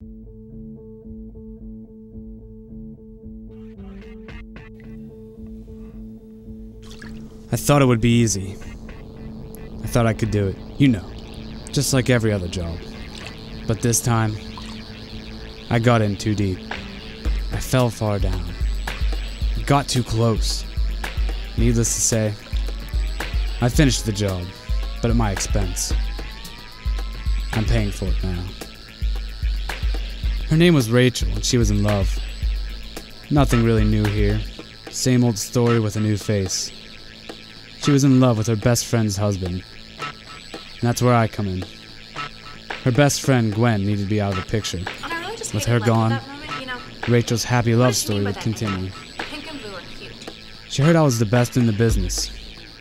I thought it would be easy. I thought I could do it, you know, just like every other job. But this time, I got in too deep. I fell far down. I got too close. Needless to say, I finished the job, but at my expense. I'm paying for it now. Her name was Rachel, and she was in love. Nothing really new here. Same old story with a new face. She was in love with her best friend's husband. And that's where I come in. Her best friend, Gwen, needed to be out of the picture. With her gone, Rachel's happy love story would continue. She heard I was the best in the business.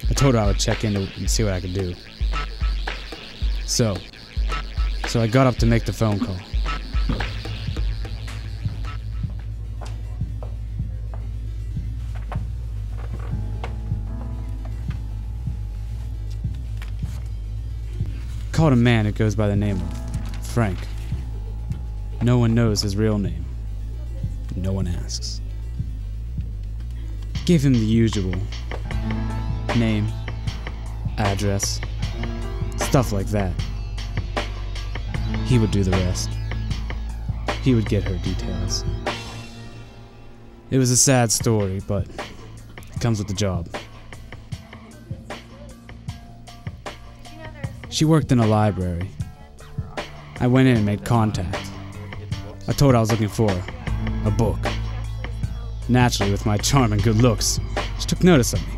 I told her I would check in and see what I could do. So I got up to make the phone call. Called a man who goes by the name of Frank. No one knows his real name. No one asks. Gave him the usual name, address, stuff like that. He would do the rest. He would get her details. It was a sad story, but it comes with the job. She worked in a library. I went in and made contact. I told her I was looking for a book. Naturally, with my charm and good looks, she took notice of me.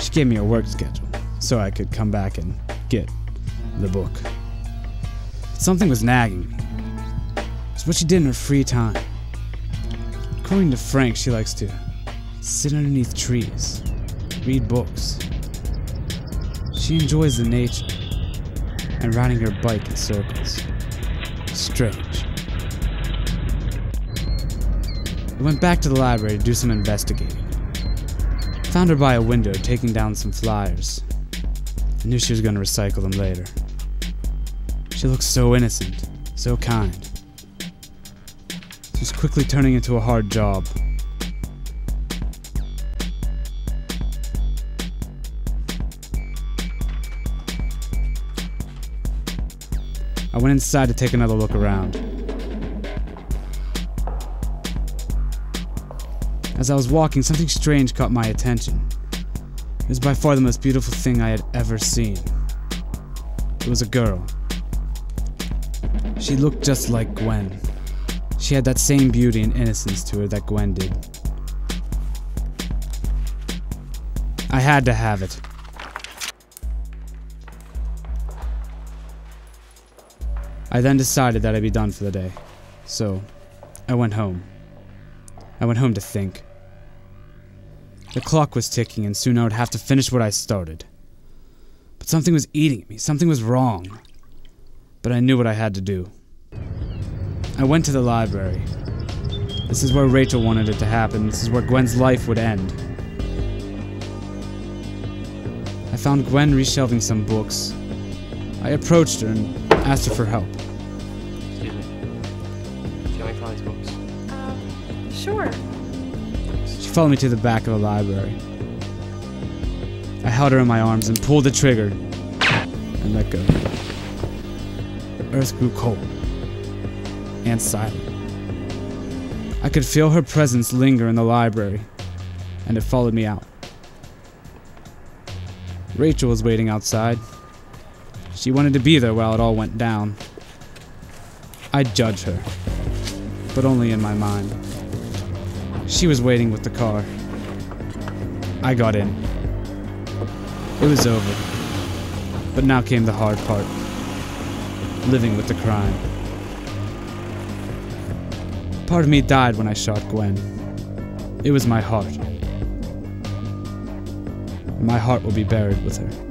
She gave me a work schedule so I could come back and get the book. But something was nagging me. It's what she did in her free time. According to Frank, she likes to sit underneath trees, read books. She enjoys the nature and riding her bike in circles. Strange. I went back to the library to do some investigating. Found her by a window taking down some flyers. I knew she was going to recycle them later. She looked so innocent, so kind. It was quickly turning into a hard job. I went inside to take another look around. As I was walking, something strange caught my attention. It was by far the most beautiful thing I had ever seen. It was a girl. She looked just like Gwen. She had that same beauty and innocence to her that Gwen did. I had to have it. I then decided that I'd be done for the day, so I went home. I went home to think. The clock was ticking and soon I would have to finish what I started. But something was eating at me, something was wrong. But I knew what I had to do. I went to the library. This is where Rachel wanted it to happen, this is where Gwen's life would end. I found Gwen reshelving some books. I approached her and asked her for help. Excuse me. Do you like Fly's books? Sure. She followed me to the back of the library. I held her in my arms and pulled the trigger and let go. The earth grew cold and silent. I could feel her presence linger in the library, and it followed me out. Rachel was waiting outside. She wanted to be there while it all went down. I'd judge her, but only in my mind. She was waiting with the car. I got in. It was over. But now came the hard part. Living with the crime. Part of me died when I shot Gwen. It was my heart. And my heart will be buried with her.